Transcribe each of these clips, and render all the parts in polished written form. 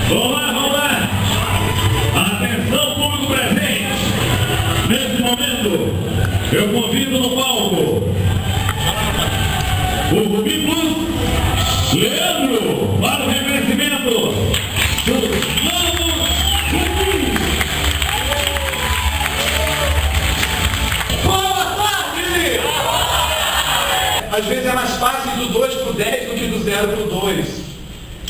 Vamos lá, vamos lá. Atenção, público presente. Nesse momento, eu convido no palco o Rubi Plus Leandro para o reconhecimento dos novos Rubis. Boa tarde! Às vezes é mais fácil do 2 para o 10 do que do 0 para o 2.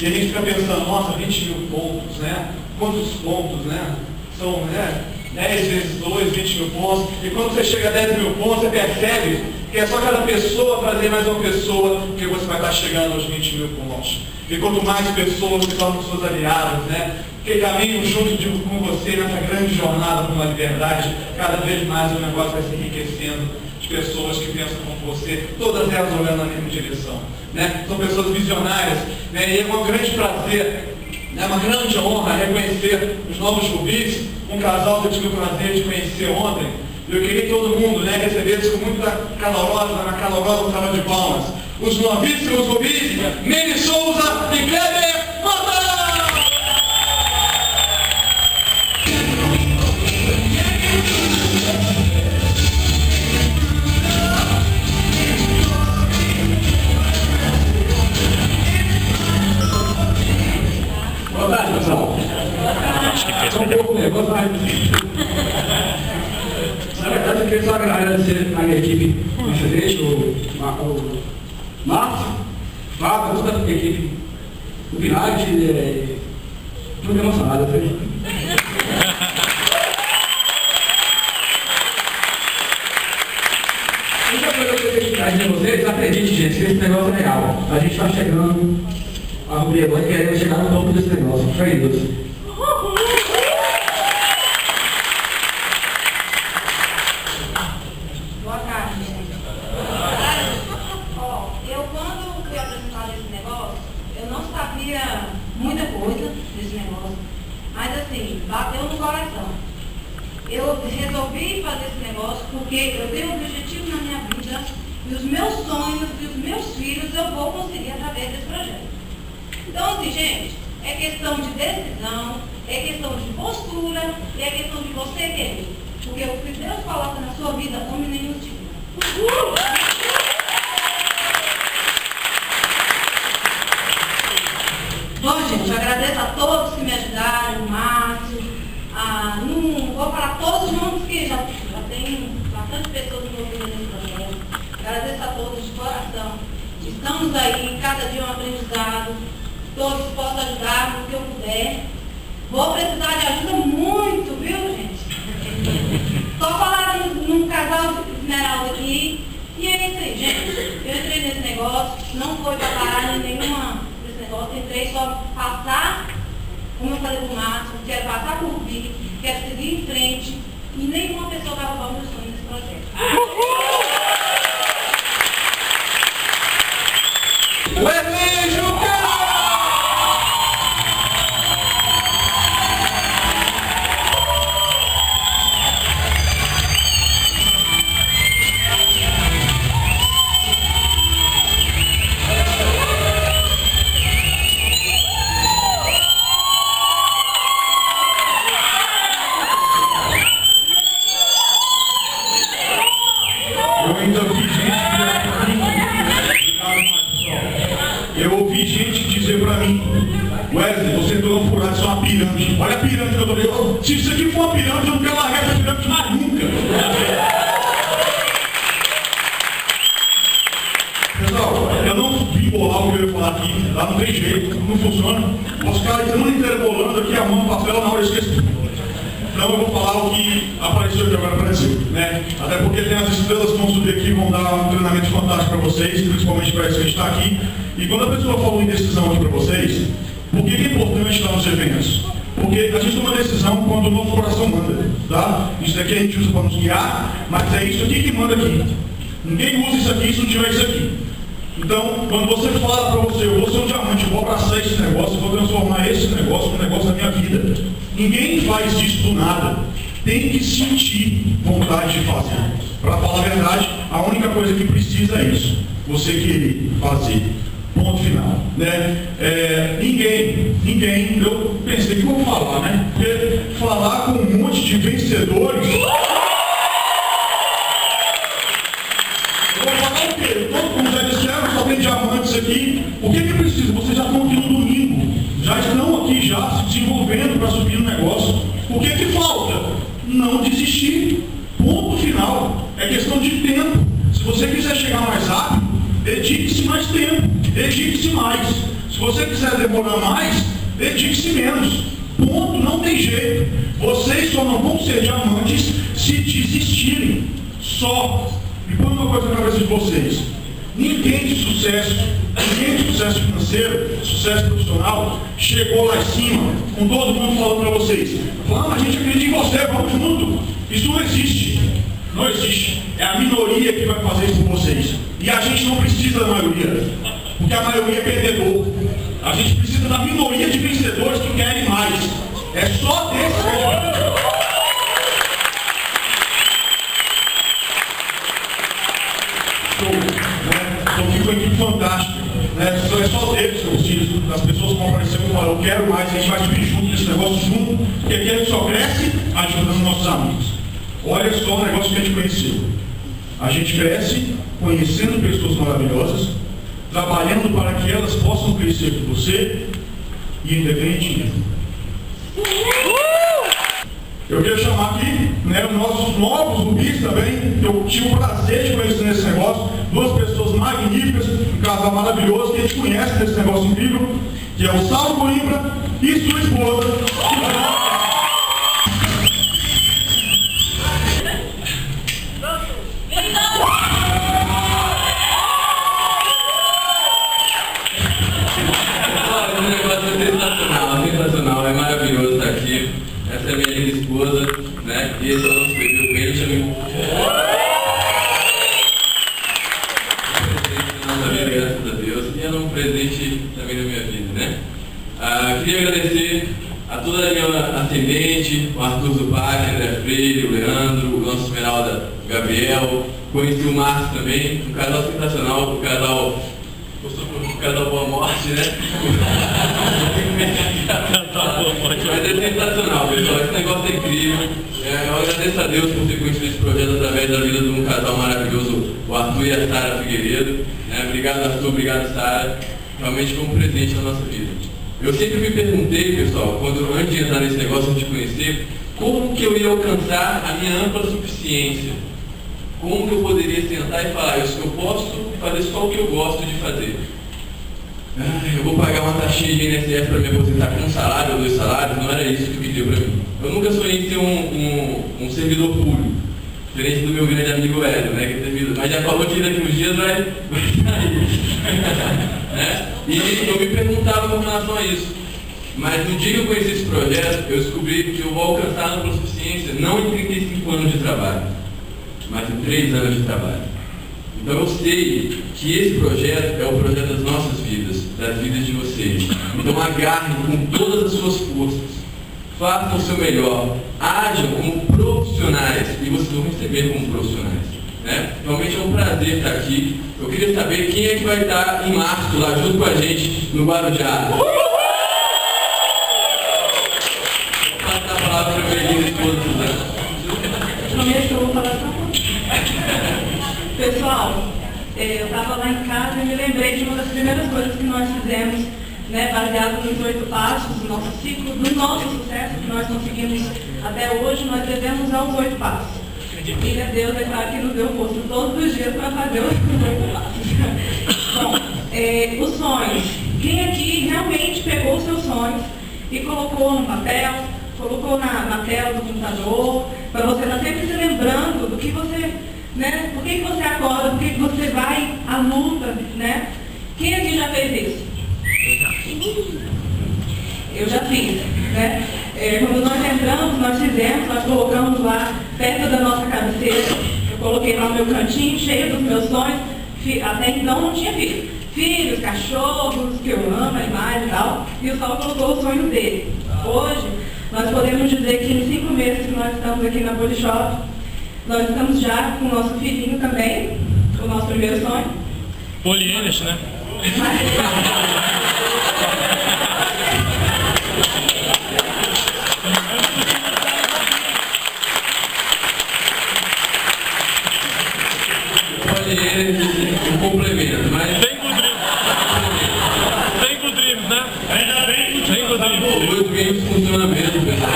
E a gente fica pensando, nossa, 20 mil pontos, né? Quantos pontos, né? São, né? 10 vezes 2, 20 mil pontos. E quando você chega a 10 mil pontos, você percebe que é só cada pessoa fazer mais uma pessoa que você vai estar chegando aos 20 mil pontos. E quanto mais pessoas se tornam suas aliadas, né? Que caminham junto com você nessa grande jornada por uma liberdade, cada vez mais o negócio vai se enriquecendo. Pessoas que pensam como você, todas elas olhando na mesma direção, né? São pessoas visionárias, né? E é um grande prazer, né? Uma grande honra reconhecer os novos Rubis, um casal que eu tive o prazer de conhecer ontem. Eu queria que todo mundo, né, recebesse com muita calorosa, na calorosa salva de palmas, os novíssimos Rubis, Mene Souza e Kleber Mota! Boa tarde, pessoal. Acho que fez Um pouco nervoso, mas... Na verdade, eu queria só agradecer a minha equipe precedente, o Marcos, Fábio, toda a minha equipe, o Pinati, muito emocionado, viu? A única coisa que eu tenho que trazer de vocês, acredite, gente, que esse negócio é real. A gente está chegando a Rubi agora e queremos chegar no topo desse negócio. Fé em Deus. Boa tarde, gente. Ó, eu quando fui apresentar esse negócio, eu não sabia muita coisa desse negócio, mas assim, bateu no coração. Eu resolvi fazer esse negócio porque eu tenho um objetivo na minha vida e os meus sonhos e os meus filhos eu vou conseguir através desse projeto. Então, assim, gente, é questão de decisão, é questão de postura e é questão de você querer. Porque o que Deus coloca na sua vida, homem nenhum tira. Bom, gente, eu agradeço a todos que me ajudaram, o Márcio, não vou falar todos os nomes que já tem bastante pessoas envolvidas nesse projeto. Agradeço a todos de coração. Estamos aí, cada dia um aprendizado. Todos posso ajudar no que eu puder. Vou precisar de ajuda muito, viu, gente? Só falar num casal de esmeralda aqui. E é isso aí, gente. Eu entrei nesse negócio, não foi para parar em nenhuma desse negócio. Entrei só passar, como eu falei pro Márcio, quero passar por Rubi, quero seguir em frente. E nenhuma pessoa vai roubar o meu sonho nesse projeto. Eu ouvi gente dizer pra mim, Wesley, você entrou num furado, isso é uma pirâmide. Olha a pirâmide que eu tô vendo. Se isso aqui for uma pirâmide, eu não quero largar essa pirâmide mais nunca. Pessoal, eu não vim bolar o que eu ia falar aqui, tá? Não tem jeito, não funciona. Os caras a semana inteira bolando aqui, a mão no papel, na hora eu esqueci. Então eu vou falar o que apareceu e que agora apareceu, né? Até porque tem as estrelas que vão subir aqui, vão dar um treinamento fantástico para vocês, principalmente para isso que a gente está aqui. E quando a pessoa falou em decisão aqui para vocês, por que é importante estar nos eventos? Porque a gente toma decisão quando o nosso coração manda, tá? Isso daqui a gente usa para nos guiar, mas é isso aqui que manda aqui. Ninguém usa isso aqui se não tiver isso aqui. Então, quando você fala para você, eu vou ser um diamante, eu vou abraçar esse negócio, eu vou transformar esse negócio num negócio da minha vida. Ninguém faz isso do nada. Tem que sentir vontade de fazer. Para falar a verdade, a única coisa que precisa é isso. Você querer fazer. Ponto final. Né? Ninguém, eu vou falar, né? Porque falar com um monte de vencedores. Eu vou falar o quê? Como já disseram, só tem diamantes aqui. O que precisa? Vocês já estão aqui no domingo. Já estão aqui já se desenvolvendo para subir no negócio. O que falta? Não desistir. Ponto final. É questão de tempo. Se você quiser chegar mais rápido, dedique-se mais tempo. Dedique-se mais. Se você quiser demorar mais, dedique-se menos. Ponto, não tem jeito. Vocês só não vão ser diamantes se desistirem. Só. E põe uma coisa na cabeça de vocês. Ninguém de sucesso financeiro, sucesso profissional, chegou lá em cima, com todo mundo falando para vocês: vamos, a gente acredita em você, vamos junto. Isso não existe. Não existe. É a minoria que vai fazer isso por vocês. E a gente não precisa da maioria, porque a maioria é perdedor. A gente precisa da minoria de vencedores que querem mais. É só desse que a gente vai. Estou aqui com uma equipe fantástica. É só deles que eu preciso. Das pessoas que vão aparecer e falar: eu quero mais, a gente vai subir junto nesse negócio junto, porque aqui a gente só cresce ajudando nossos amigos. Olha só o negócio que a gente conheceu. A gente cresce conhecendo pessoas maravilhosas, trabalhando para que elas possam crescer com você e ainda ganhem dinheiro. Eu queria chamar aqui os nossos novos rubis também. Eu tive o prazer de conhecer nesse negócio. Duas pessoas magníficas, um casal maravilhoso que a gente conhece nesse negócio incrível, que é o Saulo Coimbra e sua esposa. Sensacional, é maravilhoso estar aqui. Essa é a minha linda esposa, né? E esse é o nosso bebê, o Benjamin. Nossa vida, graças a Deus. E é um presente também na minha vida, né? Queria agradecer a toda a minha ascendente, o Arthur Zupac, André Freire, o Leandro, o nosso Esmeralda, o Gabriel. Conheci o Márcio também, um casal sensacional, um casal Boa Morte, né? Mas é sensacional, pessoal. Esse negócio é incrível. Eu agradeço a Deus por ter conhecido esse projeto através da vida de um casal maravilhoso, o Arthur e a Sara Figueiredo. Obrigado, Arthur. Obrigado, Sara. Realmente foi um presente na nossa vida. Eu sempre me perguntei, pessoal, antes de entrar nesse negócio, antes de conhecer, como que eu ia alcançar a minha ampla suficiência? Como que eu poderia sentar e falar: eu posso fazer só o que eu gosto de fazer? Eu vou pagar uma taxinha de INSS para me aposentar com um salário ou 2 salários. Não era isso que pediu para mim. Eu nunca sonhei em ser um servidor público, diferente do meu grande amigo Hélio, né? Mas já falou que daqui uns dias vai sair. Né? E eu me perguntava com relação a isso. Mas no dia que eu conheci esse projeto, eu descobri que eu vou alcançar a ampla suficiência não em 35 anos de trabalho, mas em 3 anos de trabalho. Então eu sei que esse projeto é o projeto das nossas vidas, das vidas de vocês. Então agarrem com todas as suas forças, façam o seu melhor, ajam como profissionais e vocês vão receber como profissionais. Né? Realmente é um prazer estar aqui. Eu queria saber quem é que vai estar em março lá junto com a gente no Guarujá. Vou passar a palavra para a minha linda esposa Suzana. Prometo que eu vou falar só um pouquinho. Pessoal, eu estava lá em casa e me lembrei de uma das primeiras coisas que nós fizemos, né, baseado nos 8 passos do nosso ciclo, do nosso sucesso que nós conseguimos até hoje. Nós devemos aos 8 passos. E Deus, é claro, que nos deu força todos os dias para fazer os 8 passos. Bom, os sonhos. Quem aqui realmente pegou os seus sonhos e colocou no papel, colocou na tela do computador, para você estar sempre se lembrando do que você, né, por que você acorda, por que você vai à luta, né? Quem aqui já fez isso? Eu já fiz, né? Quando nós entramos, nós fizemos, nós colocamos lá perto da nossa cabeceira. Eu coloquei lá o meu cantinho cheio dos meus sonhos. Até então não tinha filho. Filhos, cachorros, que eu amo, animais e tal. E o Saulo colocou o sonho dele. Hoje, nós podemos dizer que em 5 meses que nós estamos aqui na Polishop, nós estamos já com o nosso filhinho também, o nosso primeiro sonho. Polienes, né? Muito bem, isso funciona mesmo, pessoal.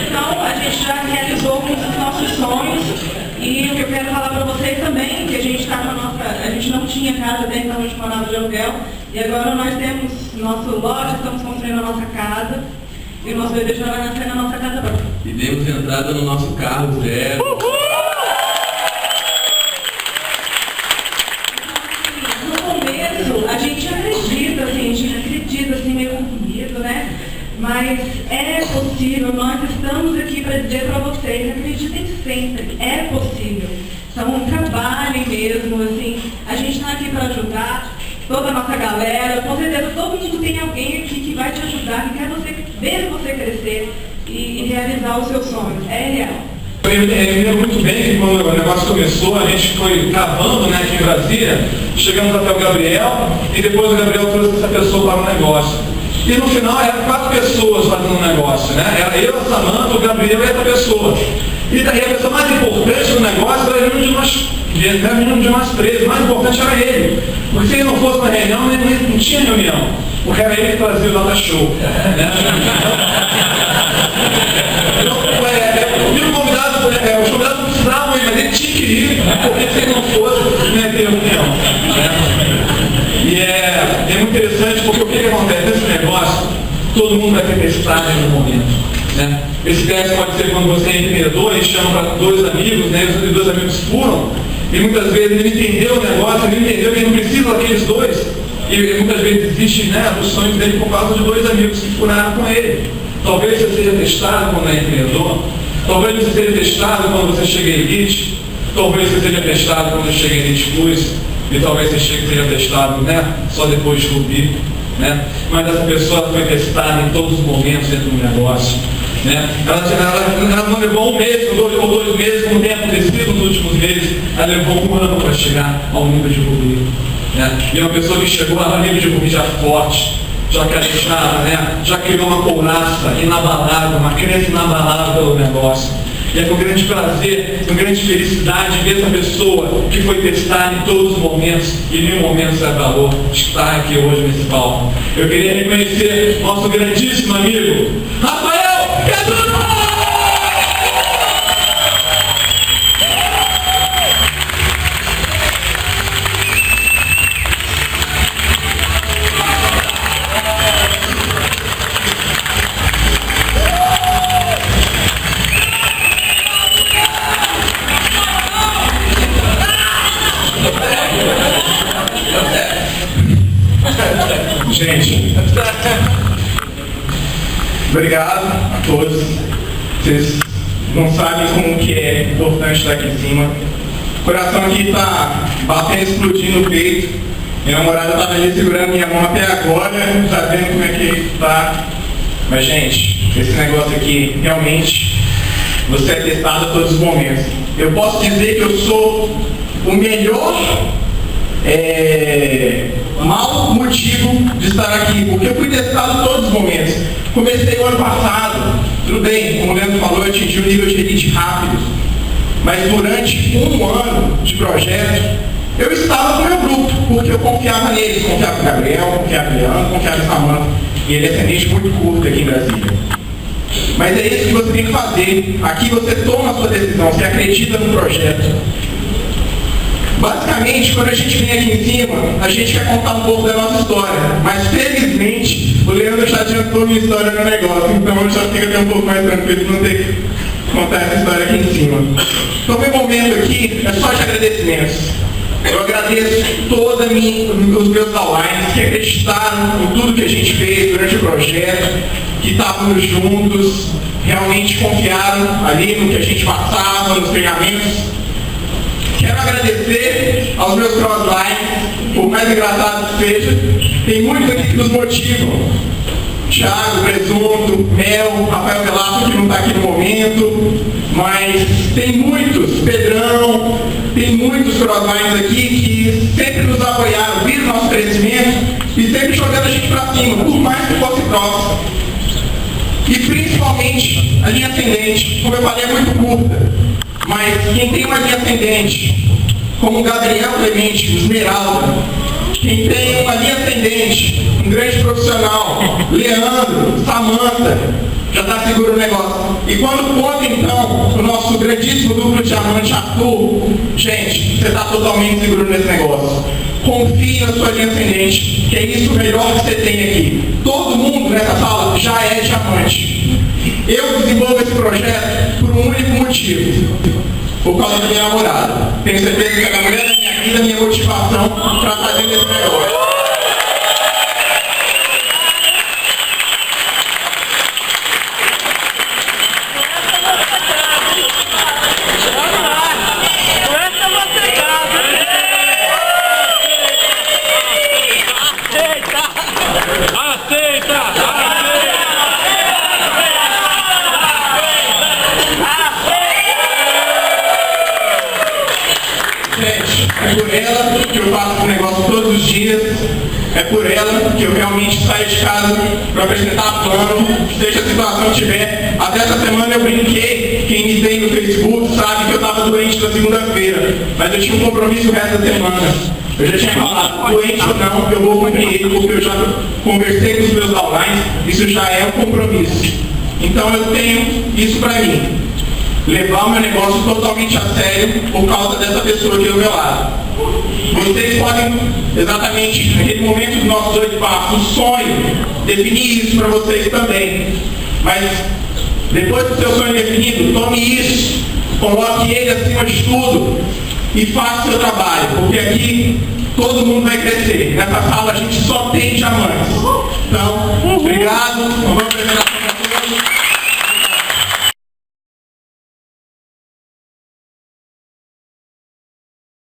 Então, a gente já realizou alguns dos nossos sonhos e o que eu quero falar para vocês também, que a gente está a gente não tinha casa até então, a gente morava de aluguel e agora nós temos nosso lote, estamos construindo a nossa casa e o nosso bebê já vai nascer na nossa casa própria. E demos entrada no nosso carro zero. No começo, a gente acredita, assim, meio consumido, né? Mas é possível, nós estamos aqui para dizer para vocês, acreditem sempre, é possível. Então, trabalhem mesmo, assim, a gente está aqui para ajudar toda a nossa galera, com certeza todo mundo tem alguém aqui que vai te ajudar, que quer ver você crescer e realizar os seus sonhos, é real. Eu me lembro muito bem que quando o negócio começou, a gente foi cavando, né, aqui em Brasília, chegamos até o Gabriel e depois o Gabriel trouxe essa pessoa para o negócio. E no final eram 4 pessoas fazendo o negócio, né? Era eu, a Samanta, o Gabriel e outra pessoa. E daí a pessoa mais importante do negócio era nenhum de nós 3, o mais importante era ele. Porque se ele não fosse na reunião, não tinha reunião. Porque era ele que trazia o data show. Né? Os convidados não precisavam ir, mas ele tinha que ir, porque se ele não fosse, não ia ter reunião. Né? E é muito interessante porque o que acontece nesse negócio, todo mundo vai ter testagem no momento. Né? Esse teste pode ser quando você é empreendedor e chama para 2 amigos, né? E os 2 amigos furam, e muitas vezes ele não entendeu o negócio, ele não entendeu que ele não precisa daqueles 2, e muitas vezes existe, né, dos sonhos dele por causa de 2 amigos que furaram com ele. Talvez você seja testado quando é empreendedor, talvez você seja testado quando você chega em elite, talvez você seja testado quando você chega em elite plus, e talvez você seja testado, né, só depois de subir, né? Mas essa pessoa foi testada em todos os momentos dentro do negócio. Né? Ela não levou 1 mês, ou 2 meses, como tem acontecido nos últimos meses, ela levou 1 ano para chegar ao nível de Rubi. Né? E uma pessoa que chegou ao nível de Rubi já forte, já calejada, né? Já criou uma couraça inabalável, uma crença inabalável pelo negócio. E é com grande prazer, com grande felicidade ver essa pessoa que foi testada em todos os momentos e em nenhum momento sai valor estar aqui hoje nesse palco. Eu queria reconhecer nosso grandíssimo amigo, Rafael Pedro! Gente, obrigado a todos. Vocês não sabem como que é importante estar aqui em cima. O coração aqui está batendo, explodindo no peito. Minha namorada estava ali segurando minha mão até agora, sabendo como é que está. Mas, gente, esse negócio aqui, realmente, você é testado a todos os momentos. Eu posso dizer que eu sou o melhor mau motivo de estar aqui, porque eu fui testado em todos os momentos. Comecei o ano passado, tudo bem, como o Leandro falou, eu atingi o nível de elite rápido, mas durante 1 ano de projeto, eu estava com o meu grupo, porque eu confiava neles, confiava no Gabriel, confiava no Leandro, confiava no Samanta, e ele é ascendente muito curto aqui em Brasília. Mas é isso que você tem que fazer. Aqui você toma a sua decisão, você acredita no projeto. Basicamente, quando a gente vem aqui em cima, a gente quer contar um pouco da nossa história. Mas, felizmente, o Leandro já adiantou minha história no negócio. Então, eu já fico até um pouco mais tranquilo de não ter que contar essa história aqui em cima. Então, meu momento aqui é só de agradecimentos. Eu agradeço todos os meus downlines que acreditaram em tudo que a gente fez durante o projeto, que estávamos juntos, realmente confiaram ali no que a gente passava, nos treinamentos. Quero agradecer aos meus crosslines, por mais engraçado que seja. Tem muitos aqui que nos motivam. Thiago, Presunto, Mel, Rafael Velato, que não está aqui no momento. Mas tem muitos, Pedrão, tem muitos crosslines aqui que sempre nos apoiaram, viram o nosso crescimento e sempre jogando a gente para cima, por mais que fosse próximo. E principalmente a linha ascendente, como eu falei, é muito curta. Mas quem tem uma linha ascendente, como o Gabriel Clemente, o Esmeralda, Quem tem uma linha ascendente, um grande profissional, Leandro, Samanta, já está seguro o negócio. E quando conta então o nosso grandíssimo duplo diamante Arthur, gente, você está totalmente seguro nesse negócio. Confie na sua linha ascendente, que é isso o melhor que você tem aqui. Todo mundo nessa sala já é diamante. Eu desenvolvo esse projeto por um único motivo. Por causa da minha namorada. Tenho certeza que a mulher da minha vida é minha motivação para fazer esse negócio. Gente, é por ela que eu faço esse negócio todos os dias, é por ela que eu realmente saio de casa para apresentar plano, seja a situação que tiver. Até essa semana eu brinquei, quem me tem no Facebook sabe que eu estava doente na segunda-feira, mas eu tinha um compromisso o resto da semana. Eu já tinha falado, doente ou não, eu vou cumprir ele, porque eu já conversei com os meus downlines, isso já é um compromisso. Então eu tenho isso para mim. Levar o meu negócio totalmente a sério por causa dessa pessoa aqui do meu lado. Vocês podem, exatamente naquele momento dos nossos 8 passos, o sonho, definir isso para vocês também. Mas depois do seu sonho definido, tome isso, coloque ele acima de tudo e faça o seu trabalho, porque aqui todo mundo vai crescer. Nessa sala a gente só tem diamantes. Então, obrigado, uma boa apresentação para todos.